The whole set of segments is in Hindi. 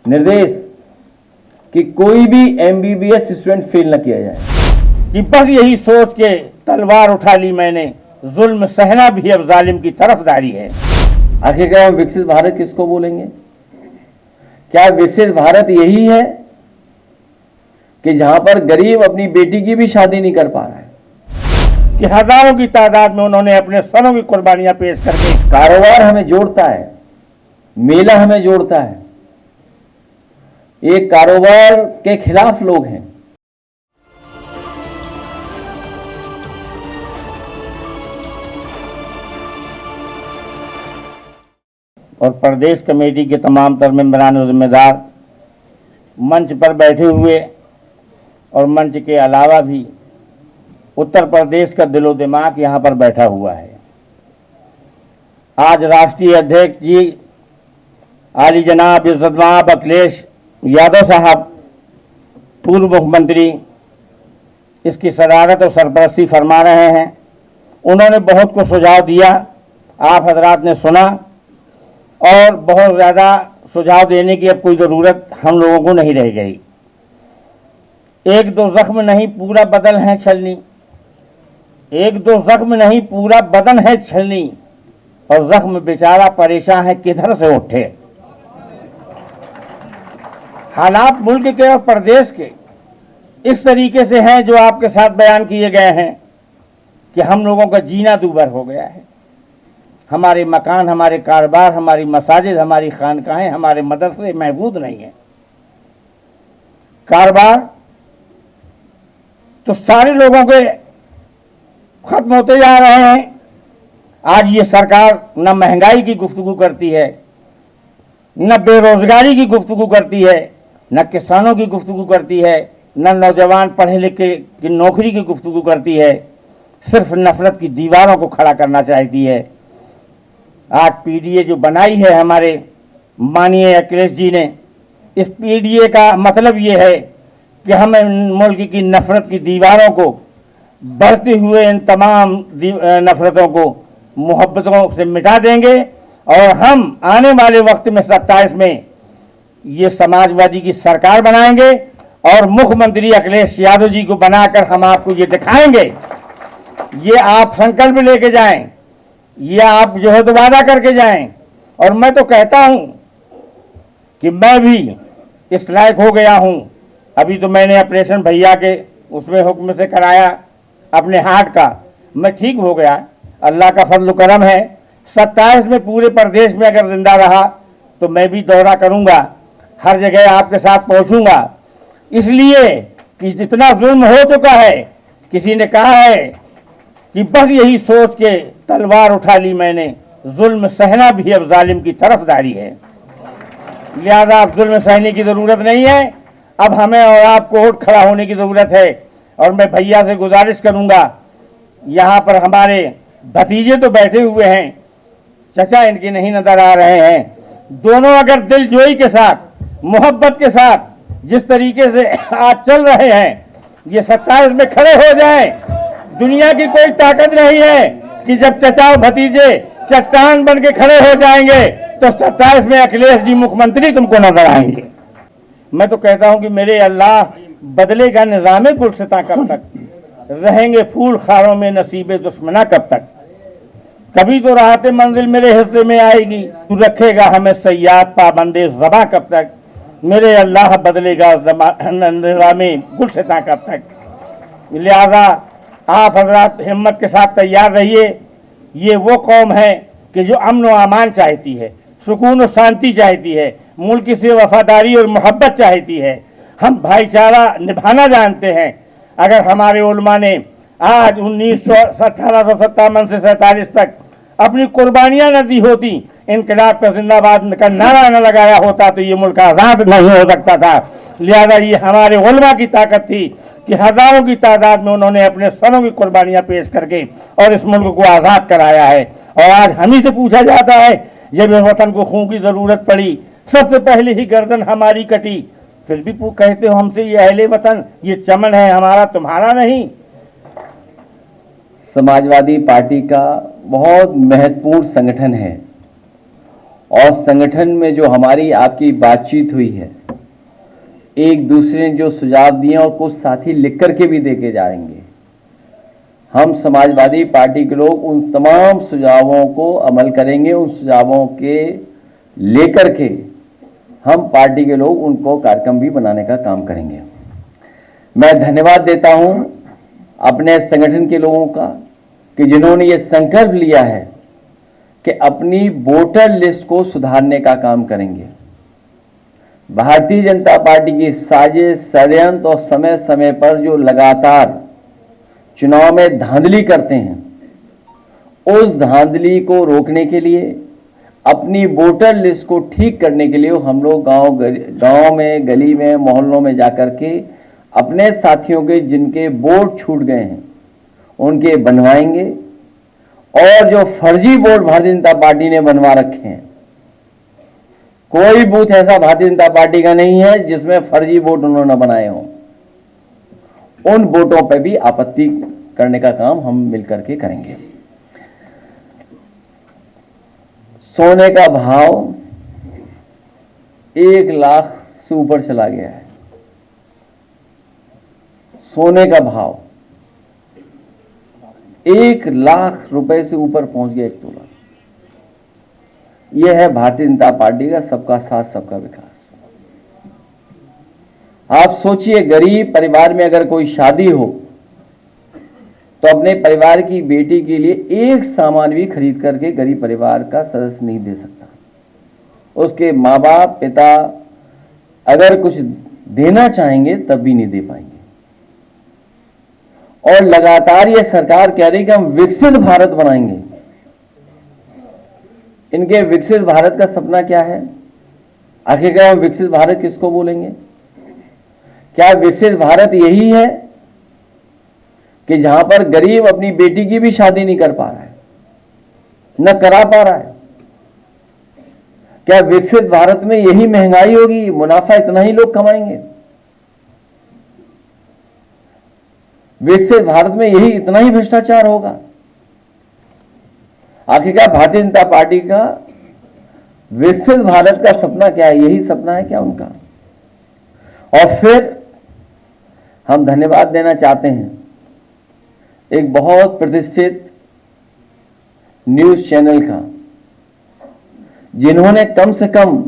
निर्देश कि कोई भी एमबीबीएस स्टूडेंट फेल न किया जाए। कि बस यही सोच के तलवार उठा ली मैंने, जुल्म सहना भी अब जालिम की तरफदारी है। आखिरकार विकसित भारत किसको बोलेंगे? क्या विकसित भारत यही है कि जहां पर गरीब अपनी बेटी की भी शादी नहीं कर पा रहा है? कि हजारों की तादाद में उन्होंने अपने सरों की कुर्बानियां पेश करके कारोबार हमें जोड़ता है, मेला हमें जोड़ता है, एक कारोबार के खिलाफ लोग हैं। और प्रदेश कमेटी के तमाम तर मेंबरान और जिम्मेदार मंच पर बैठे हुए और मंच के अलावा भी उत्तर प्रदेश का दिलो दिमाग यहाँ पर बैठा हुआ है। आज राष्ट्रीय अध्यक्ष जी आली जनाब इज्जतमाब अखिलेश यादव साहब, पूर्व मुख्यमंत्री, इसकी सदारत और सरपरस्ती फरमा रहे हैं। उन्होंने बहुत कुछ सुझाव दिया, आप हजरात ने सुना, और बहुत ज़्यादा सुझाव देने की अब कोई ज़रूरत हम लोगों को नहीं रह गई। एक दो जख्म नहीं पूरा बदन है छलनी, एक दो जख्म नहीं पूरा बदन है छलनी, और जख्म बेचारा परेशान है किधर से उठे। हालात मुल्क के और प्रदेश के इस तरीके से हैं जो आपके साथ बयान किए गए हैं कि हम लोगों का जीना दूभर हो गया है। हमारे मकान, हमारे कारोबार, हमारी मसाजिद, हमारी खानकाहें, हमारे मदरसे महफूज नहीं हैं। कारोबार तो सारे लोगों के खत्म होते जा रहे हैं। आज ये सरकार न महंगाई की गुफ्तगू करती है, न बेरोजगारी की गुफ्तगू करती है, न किसानों की गुफ्तगू करती है, न नौजवान पढ़े लिखे की नौकरी की गुफ्तगू करती है। सिर्फ नफरत की दीवारों को खड़ा करना चाहती है। आज पीडीए जो बनाई है हमारे माननीय अखिलेश जी ने, इस पीडीए का मतलब ये है कि हमें मुल्क की नफरत की दीवारों को, बढ़ते हुए इन तमाम नफरतों को मोहब्बतों से मिटा देंगे, और हम आने वाले वक्त में 27 में ये समाजवादी की सरकार बनाएंगे, और मुख्यमंत्री अखिलेश यादव जी को बनाकर हम आपको ये दिखाएंगे। ये आप संकल्प लेके जाएं, ये आप जो है तो वादा करके जाएं। और मैं तो कहता हूं कि मैं भी इस लायक हो गया हूं। अभी तो मैंने ऑपरेशन भैया के उसमें हुक्म से कराया अपने हार्ट का, मैं ठीक हो गया, अल्लाह का फजल करम है। 27 में पूरे प्रदेश में अगर जिंदा रहा तो मैं भी दौरा करूंगा, हर जगह आपके साथ पहुंचूंगा, इसलिए कि जितना जुल्म हो चुका है। किसी ने कहा है कि बस यही सोच के तलवार उठा ली मैंने, जुल्म सहना भी अब जालिम की तरफदारी है। लिहाजा अब जुल्म सहने की जरूरत नहीं है, अब हमें और आपको उठ खड़ा होने की जरूरत है। और मैं भैया से गुजारिश करूंगा, यहाँ पर हमारे भतीजे तो बैठे हुए हैं, चचा इनके नहीं नजर आ रहे हैं। दोनों अगर दिलजोई के साथ, मोहब्बत के साथ जिस तरीके से आज चल रहे हैं, ये 27 में खड़े हो जाएं। दुनिया की कोई ताकत नहीं है कि जब चचा और भतीजे चट्टान बन के खड़े हो जाएंगे तो 27 में अखिलेश जी मुख्यमंत्री तुमको नजर आएंगे। मैं तो कहता हूं कि मेरे अल्लाह बदलेगा निजामे गुलसिता कब तक, रहेंगे फूल खारों में नसीबे दुश्मना कब तक। कभी तो राहत मंजिल मेरे हिस्से में आएगी, तू रखेगा हमें सयाद पाबंदे ज़बा कब तक। मेरे अल्लाह बदलेगा निजामे गुलसिता कब तक। लिहाजा आप हजरात हिम्मत के साथ तैयार रहिए। ये वो कौम है कि जो अमन व अमान चाहती है, सुकून और शांति चाहती है, मुल्क से वफादारी और मोहब्बत चाहती है। हम भाईचारा निभाना जानते हैं। अगर हमारे उलमा ने आज 1857 से 47 तक अपनी कुर्बानियां न दी होती, इनकलाब पर जिंदाबाद का नारा न लगाया होता, तो ये मुल्क आज़ाद नहीं हो सकता था। लिहाजा ये हमारे उलमा की ताकत थी कि हजारों की तादाद में उन्होंने अपने सरों की कुर्बानियां पेश करके और इस मुल्क को आज़ाद कराया है। और आज हम ही से पूछा जाता है, जब इस वतन को खून की जरूरत पड़ी, सबसे पहले ही गर्दन हमारी कटी, फिर भी कहते हो हमसे ये अहले वतन, ये चमन है हमारा तुम्हारा नहीं। समाजवादी पार्टी का बहुत महत्वपूर्ण संगठन है, और संगठन में जो हमारी आपकी बातचीत हुई है एक दूसरे ने जो सुझाव दिए और कुछ साथी लिख करके भी देके जाएंगे। हम समाजवादी पार्टी के लोग उन तमाम सुझावों को अमल करेंगे, उन सुझावों के लेकर के हम पार्टी के लोग उनको कार्यक्रम भी बनाने का काम करेंगे। मैं धन्यवाद देता हूं अपने संगठन के लोगों का कि जिन्होंने ये संकल्प लिया है कि अपनी वोटर लिस्ट को सुधारने का काम करेंगे। भारतीय जनता पार्टी की साजिश, षड्यंत्र और समय समय पर जो लगातार चुनाव में धांधली करते हैं, उस धांधली को रोकने के लिए, अपनी वोटर लिस्ट को ठीक करने के लिए हम लोग गांव में, गली में, मोहल्लों में जाकर के अपने साथियों के जिनके वोट छूट गए हैं उनके बनवाएंगे। और जो फर्जी वोट भारतीय जनता पार्टी ने बनवा रखे हैं, कोई बूथ ऐसा भारतीय जनता पार्टी का नहीं है जिसमें फर्जी वोट उन्होंने बनाए हों। उन वोटों पर भी आपत्ति करने का काम हम मिलकर के करेंगे। सोने का भाव 1 लाख से ऊपर चला गया है। सोने का भाव 1 लाख रुपए से ऊपर पहुंच गया 1 तोला। यह है भारतीय जनता पार्टी का सबका साथ सबका विकास। आप सोचिए, गरीब परिवार में अगर कोई शादी हो तो अपने परिवार की बेटी के लिए एक सामान भी खरीद करके गरीब परिवार का सदस्य नहीं दे सकता। उसके माँ बाप, पिता अगर कुछ देना चाहेंगे तब भी नहीं दे पाएंगे। और लगातार ये सरकार कह रही कि हम विकसित भारत बनाएंगे। इनके विकसित भारत का सपना क्या है? आखिरकार हम विकसित भारत किसको बोलेंगे? क्या विकसित भारत यही है कि जहां पर गरीब अपनी बेटी की भी शादी नहीं कर पा रहा है, न करा पा रहा है? क्या विकसित भारत में यही महंगाई होगी, मुनाफा इतना ही लोग कमाएंगे? विकसित भारत में यही इतना ही भ्रष्टाचार होगा? आखिरकार भारतीय जनता पार्टी का विकसित भारत का सपना क्या है? यही सपना है क्या उनका? और फिर हम धन्यवाद देना चाहते हैं एक बहुत प्रतिष्ठित न्यूज चैनल का, जिन्होंने कम से कम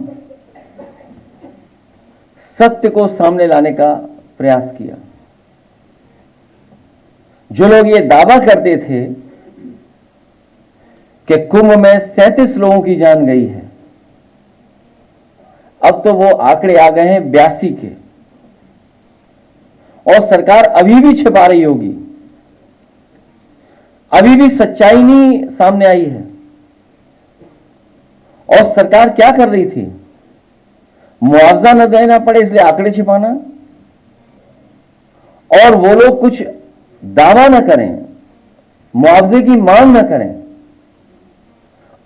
सत्य को सामने लाने का प्रयास किया। जो लोग ये दावा करते थे कि कुंभ में 37 लोगों की जान गई है, अब तो वो आंकड़े आ गए हैं 82 के। और सरकार अभी भी छिपा रही होगी, अभी भी सच्चाई नहीं सामने आई है। और सरकार क्या कर रही थी? मुआवजा न देना पड़े इसलिए आंकड़े छिपाना, और वो लोग कुछ दावा न करें, मुआवजे की मांग न करें,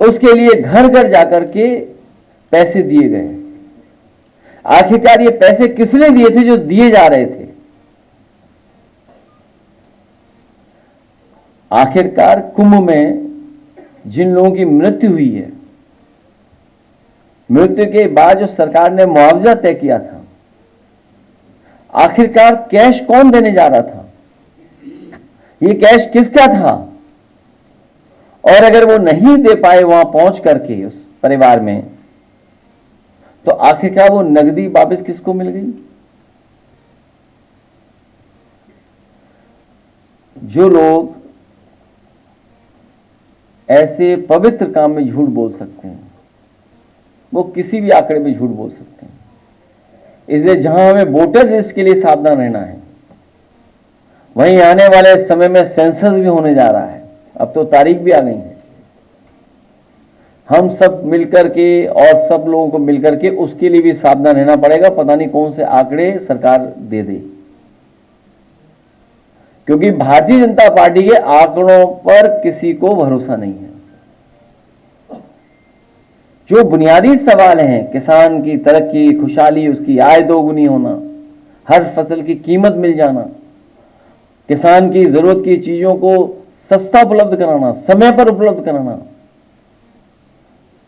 उसके लिए घर घर जाकर के पैसे दिए गए। आखिरकार ये पैसे किसने दिए थे जो दिए जा रहे थे? आखिरकार कुंभ में जिन लोगों की मृत्यु हुई है, मृत्यु के बाद जो सरकार ने मुआवजा तय किया था, आखिरकार कैश कौन देने जा रहा था? ये कैश किसका था? और अगर वो नहीं दे पाए वहां पहुंच करके उस परिवार में, तो आखिरकार वो नकदी वापस किसको मिल गई? जो लोग ऐसे पवित्र काम में झूठ बोल सकते हैं, वो किसी भी आंकड़े में झूठ बोल सकते हैं। इसलिए जहां हमें वोटर लिस्ट के लिए सावधान रहना है, वहीं आने वाले समय में सेंसस भी होने जा रहा है। अब तो तारीख भी आ गई है। हम सब मिलकर के और सब लोगों को मिलकर के उसके लिए भी सावधान रहना पड़ेगा। पता नहीं कौन से आंकड़े सरकार दे दे, क्योंकि भारतीय जनता पार्टी के आंकड़ों पर किसी को भरोसा नहीं है। जो बुनियादी सवाल हैं, किसान की तरक्की, खुशहाली, उसकी आय दोगुनी होना, हर फसल की कीमत मिल जाना, किसान की जरूरत की चीजों को सस्ता उपलब्ध कराना, समय पर उपलब्ध कराना,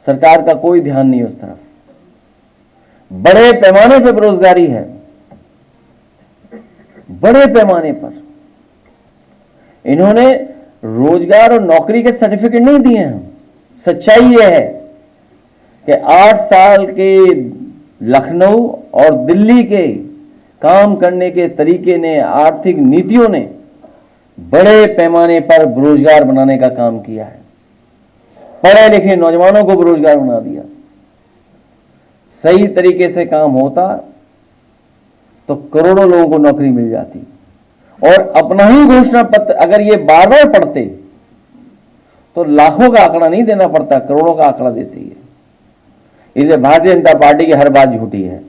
सरकार का कोई ध्यान नहीं उस तरफ। बड़े पैमाने पर बेरोजगारी है, बड़े पैमाने पर इन्होंने रोजगार और नौकरी के सर्टिफिकेट नहीं दिए हैं। सच्चाई यह है कि 8 साल के लखनऊ और दिल्ली के काम करने के तरीके ने, आर्थिक नीतियों ने बड़े पैमाने पर बेरोजगार बनाने का काम किया है। पढ़े लिखे नौजवानों को बेरोजगार बना दिया। सही तरीके से काम होता तो करोड़ों लोगों को नौकरी मिल जाती। और अपना ही घोषणा पत्र अगर ये बार बार पढ़ते तो लाखों का आंकड़ा नहीं देना पड़ता, करोड़ों का आंकड़ा देती है। इसलिए भारतीय जनता पार्टी की हर बात झूठी है।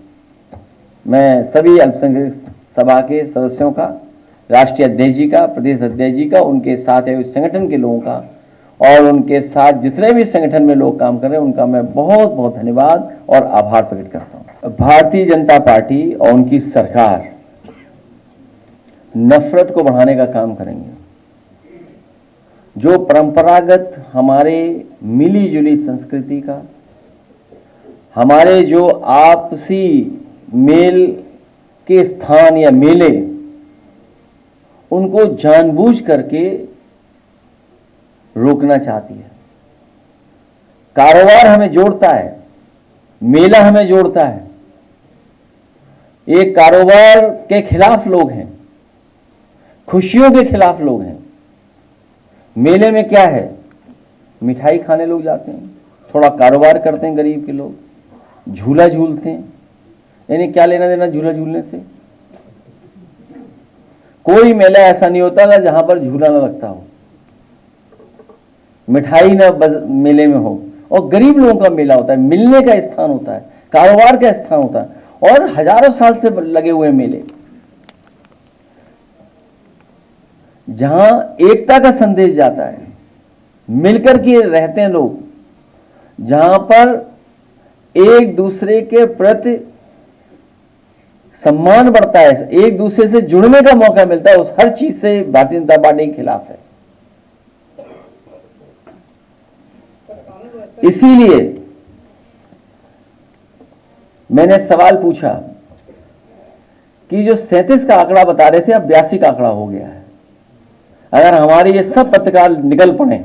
मैं सभी अल्पसंख्यक सभा के सदस्यों का, राष्ट्रीय अध्यक्ष जी का, प्रदेश अध्यक्ष जी का, उनके साथ है उस संगठन के लोगों का और उनके साथ जितने भी संगठन में लोग काम कर रहे हैं उनका मैं बहुत बहुत धन्यवाद और आभार प्रकट करता हूं। भारतीय जनता पार्टी और उनकी सरकार नफरत को बढ़ाने का काम करेंगे। जो परंपरागत हमारे मिली जुली संस्कृति का, हमारे जो आपसी मेल के स्थान या मेले, उनको जानबूझ करके रोकना चाहती है। कारोबार हमें जोड़ता है, मेला हमें जोड़ता है। एक कारोबार के खिलाफ लोग हैं, खुशियों के खिलाफ लोग हैं। मेले में क्या है, मिठाई खाने लोग जाते हैं, थोड़ा कारोबार करते हैं गरीब के लोग, झूला झूलते हैं। यानी क्या लेना देना झूला झूलने से? कोई मेला ऐसा नहीं होता ना जहां पर झूला ना लगता हो, मिठाई ना मेले में हो। और गरीब लोगों का मेला होता है, मिलने का स्थान होता है, कारोबार का स्थान होता है। और हजारों साल से लगे हुए मेले जहां एकता का संदेश जाता है, मिलकर के रहते हैं लोग, जहां पर एक दूसरे के प्रति सम्मान बढ़ता है, एक दूसरे से जुड़ने का मौका मिलता है, उस हर चीज से भारतीय जनता पार्टी के खिलाफ है। इसीलिए मैंने सवाल पूछा कि जो 37 का आंकड़ा बता रहे थे अब 82 का आंकड़ा हो गया है। अगर हमारे ये सब पत्रकार निकल पड़े,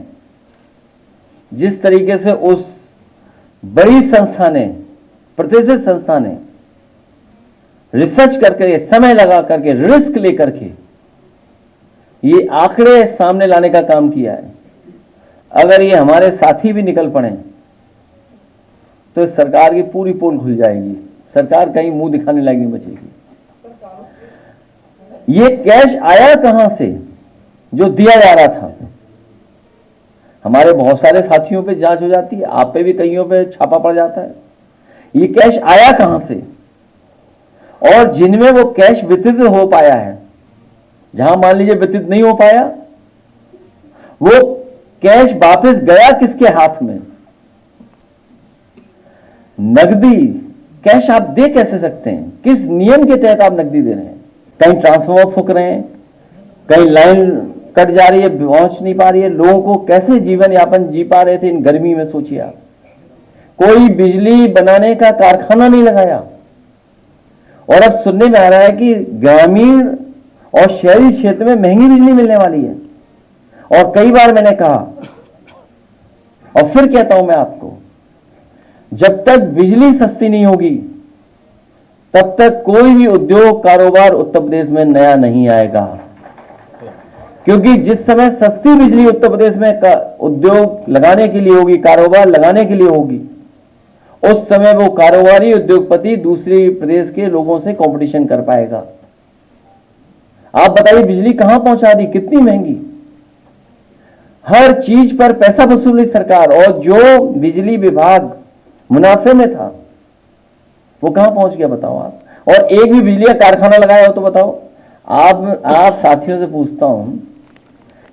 जिस तरीके से उस बड़ी संस्था ने, प्रतिष्ठित संस्था ने रिसर्च करके, समय लगा करके, रिस्क लेकर के ये आंकड़े सामने लाने का काम किया है, अगर ये हमारे साथी भी निकल पड़े तो सरकार की पूरी पोल खुल जाएगी। सरकार कहीं मुंह दिखाने लायक नहीं बचेगी। ये कैश आया कहां से जो दिया जा रहा था? हमारे बहुत सारे साथियों पे जांच हो जाती है, आप पे भी कईयों पे छापा पड़ जाता है। ये कैश आया कहां से? और जिनमें वो कैश वितरित हो पाया है, जहां मान लीजिए वितरित नहीं हो पाया, वो कैश वापस गया किसके हाथ में? नकदी कैश आप दे कैसे सकते हैं? किस नियम के तहत आप नकदी दे रहे हैं? कहीं ट्रांसफार्मर फूक रहे हैं, कहीं लाइन कट जा रही है, पहुंच नहीं पा रही है। लोगों को कैसे जीवन यापन जी पा रहे थे इन गर्मी में, सोचिए आप। कोई बिजली बनाने का कारखाना नहीं लगाया। और अब सुनने में आ रहा है कि ग्रामीण और शहरी क्षेत्र में महंगी बिजली मिलने वाली है। और कई बार मैंने कहा और फिर कहता हूं मैं आपको, जब तक बिजली सस्ती नहीं होगी तब तक कोई भी उद्योग कारोबार उत्तर प्रदेश में नया नहीं आएगा। क्योंकि जिस समय सस्ती बिजली उत्तर प्रदेश में उद्योग लगाने के लिए होगी, कारोबार लगाने के लिए होगी, उस समय वो कारोबारी उद्योगपति दूसरे प्रदेश के लोगों से कंपटीशन कर पाएगा। आप बताइए बिजली कहां पहुंचा दी, कितनी महंगी। हर चीज पर पैसा वसूली सरकार, और जो बिजली विभाग मुनाफे में था वो कहां पहुंच गया बताओ आप। और एक भी बिजली का कारखाना लगाया हो तो बताओ आप साथियों से पूछता हूं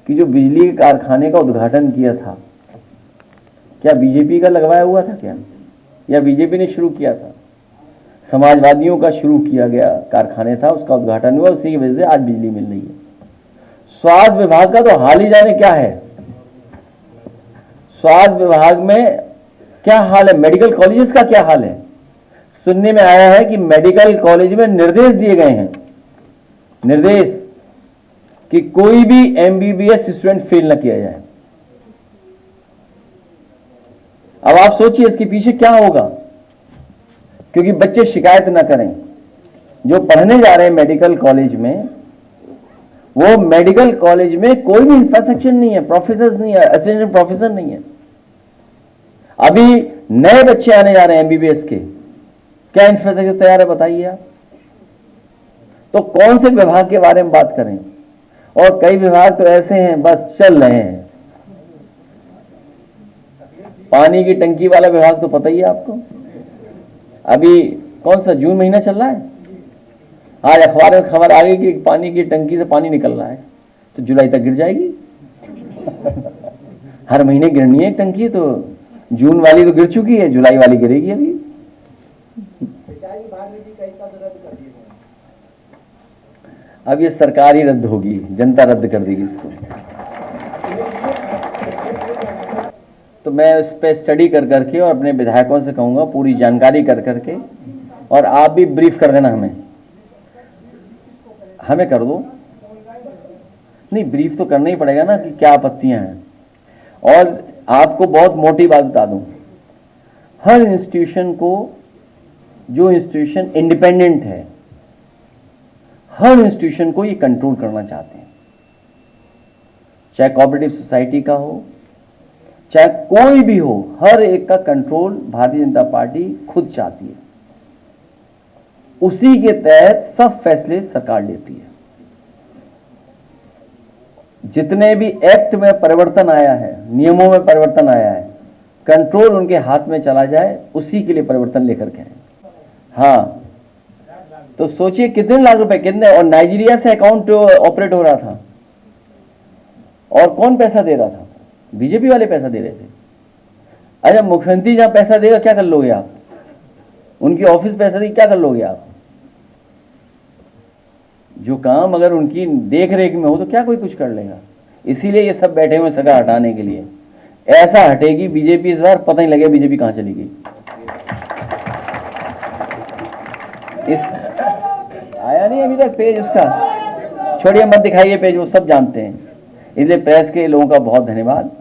कि जो बिजली के कारखाने का उद्घाटन किया था, क्या बीजेपी का लगवाया हुआ था क्या, या बीजेपी ने शुरू किया था? समाजवादियों का शुरू किया गया कारखाने था, उसका उद्घाटन हुआ, उसी की वजह से आज बिजली मिल रही है। स्वास्थ्य विभाग का तो हाल ही जाने क्या है। स्वास्थ्य विभाग में क्या हाल है, मेडिकल कॉलेजेस का क्या हाल है। सुनने में आया है कि मेडिकल कॉलेज में निर्देश दिए गए हैं निर्देश कि कोई भी एमबीबीएस स्टूडेंट फेल न किया जाए। अब आप सोचिए इसके पीछे क्या होगा, क्योंकि बच्चे शिकायत न करें। जो पढ़ने जा रहे हैं मेडिकल कॉलेज में, वो मेडिकल कॉलेज में कोई भी इंफ्रास्ट्रक्चर नहीं है, प्रोफेसर नहीं है, असिस्टेंट प्रोफेसर नहीं है। अभी नए बच्चे आने जा रहे हैं एमबीबीएस के, क्या इंफ्रास्ट्रक्चर तैयार है बताइए आप। तो कौन से विभाग के बारे में बात करें, और कई विभाग तो ऐसे हैं बस चल रहे हैं। पानी की टंकी वाला विभाग तो पता ही है आपको, अभी कौन सा जून महीना चल रहा है, आज अखबार में खबर आ गई कि पानी की टंकी से पानी निकल रहा है, तो जुलाई तक गिर जाएगी। हर महीने गिरनी है टंकी, तो जून वाली तो गिर चुकी है, जुलाई वाली गिरेगी अभी। अब ये सरकार ही रद्द होगी, जनता रद्द कर देगी इसको। तो मैं इस पे स्टडी कर करके और अपने विधायकों से कहूंगा पूरी जानकारी कर करके, और आप भी ब्रीफ कर देना हमें कर दो। नहीं, ब्रीफ तो करना ही पड़ेगा ना कि क्या आपत्तियां हैं। और आपको बहुत मोटी बात बता दूं, हर इंस्टीट्यूशन को, जो इंस्टीट्यूशन इंडिपेंडेंट है, हर इंस्टीट्यूशन को ये कंट्रोल करना चाहते हैं, चाहे कोऑपरेटिव सोसाइटी का हो, चाहे कोई भी हो, हर एक का कंट्रोल भारतीय जनता पार्टी खुद चाहती है। उसी के तहत सब फैसले सरकार लेती है। जितने भी एक्ट में परिवर्तन आया है, नियमों में परिवर्तन आया है, कंट्रोल उनके हाथ में चला जाए, उसी के लिए परिवर्तन लेकर के आए। हाँ, तो सोचिए कितने लाख रुपए, कितने, और नाइजीरिया से अकाउंट ऑपरेट हो रहा था, और कौन पैसा दे रहा था, बीजेपी वाले पैसा दे रहे थे। अच्छा, मुख्यमंत्री जहां पैसा देगा क्या कर लोगे आप, उनकी ऑफिस पैसा देगी क्या कर लोगे आप। जो काम अगर उनकी देख रेख में हो तो क्या कोई कुछ कर लेगा। इसीलिए ये सब बैठे हुए सगा हटाने के लिए। ऐसा हटेगी बीजेपी इस बार, पता नहीं लगे बीजेपी कहां चली गई। इस आया नहीं अभी तक पेज उसका, छोड़िए मत दिखाइए पेज, वो सब जानते हैं। इसलिए प्रेस के लोगों का बहुत धन्यवाद।